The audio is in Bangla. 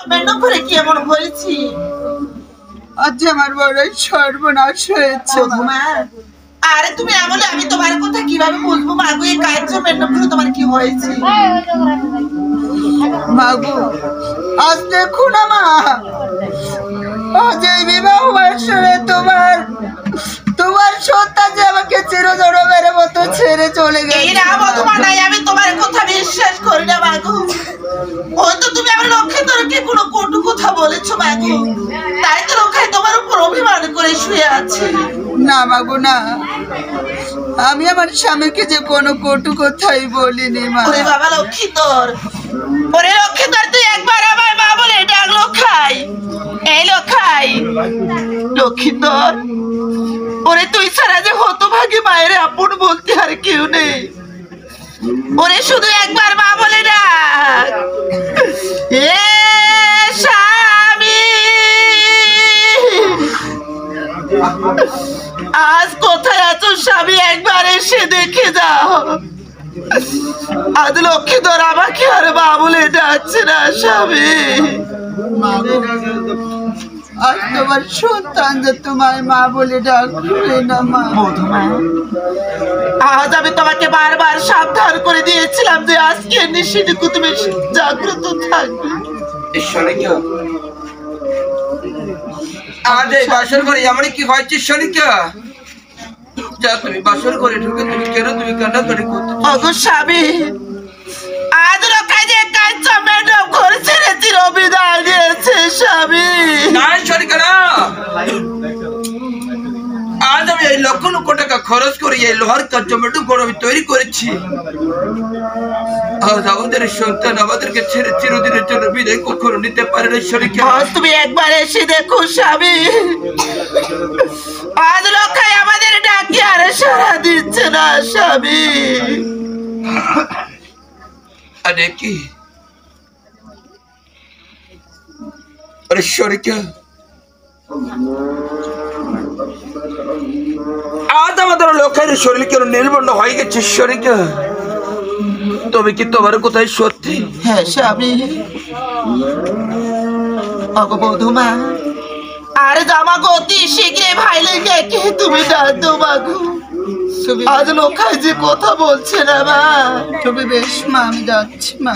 মেন্ডম করে কি এমন হয়েছি? আজ আমার বড় সর্বনাশ হয়েছে মা। আরে তুমি এমন, আমি তোমার কথা কিভাবে বলবো মাগো? এই কাজ মেন্ডম করে তোমার কি হয়েছে মাগো? আজ দেখো না মা, আজ এই বিবাহ বর্ষে তোমার সন্তান যে আমাকে চিরজনমের মতো ছেড়ে চলে গেছে। আমি তোমার কথা বিশ্বাস করি না মাগো। হয়তো তুমি আমার লক্ষ্মীধরকে কোনো কটু কথা বলেছো মাগো, তাই তো লক্ষ্মী তোমার উপর অভিমান করে শুয়ে আছে। না মাগো না, আমি আমার স্বামীকে যে কোনো কটু কথাই বলিনি মা। ওরে বাবা লক্ষ্মীধর, ওরে লক্ষ্মীধর, তুই একবার আমার মা বলে ডাক লক্ষাই। এই লক্ষাই, লক্ষ্মীধর, ওরে তুই ছাড়া যে হতভাগী মায়ের আপন বলতে আর কেউ নেই। ওরে শুধু একবার মা বলে ডাক। এ স্বামী, আজ কোথায় আছো স্বামী? একবার এসে দেখে যাও। আজ লক্ষ্মীধর আমাকে আর মা বলে ডাকছে না স্বামী। আজ তোমার সন্তান যে তোমায় মা বলে ডাকবে না মা। আজ আমি তোমাকে বারবার সাবধান করে দিয়েছিলাম যে আজকে নিশ্চিতটুকু তুমি জাগ্রত থাকবে। আজ এই বাসর ঘরে এমন কি হয়েছে শনিকা? যা তুমি বাসর ঘরে ঢুকে তুমি কেন তুমি কান্নাকাটি করতে? ওগো স্বামী, আজ লোকাই যে কাঁচা ম্যাডাম ঘর ছেড়ে চিরবিদায় দিয়েছে স্বামী। না শনিকা না, আজ আমি এই লক্ষ লক্ষ টাকা খরচ করে এই লোহার কাঁচা ম্যাডাম ঘর আমি তৈরি করেছি। আজ আমাদের সন্তান আমাদেরকে ছেড়ে চিরদিনের জন্য বিদায় কখনো নিতে পারে না শনিকা। তুমি একবার এসে দেখো স্বামী, আজ লোকাই আমাদের ডাকি আর সাড়া দিচ্ছে না স্বামী। আরে কি আরে শনিকা, আজ আমাদের লোকের শরীর কেন নির্বন্ধ হয়ে গেছে শনিকা? তবে কি তোমার কোথায় সত্যি? হ্যাঁ স্বামী। ওগো বধূমা, আরে জামাগো অতি শীঘ্রই ভাইলে ডেকে তুমি ডাকো মাগো। আজ লোকাই যে কথা বলছে না মা। তবে বেশ মা, আমি যাচ্ছি মা।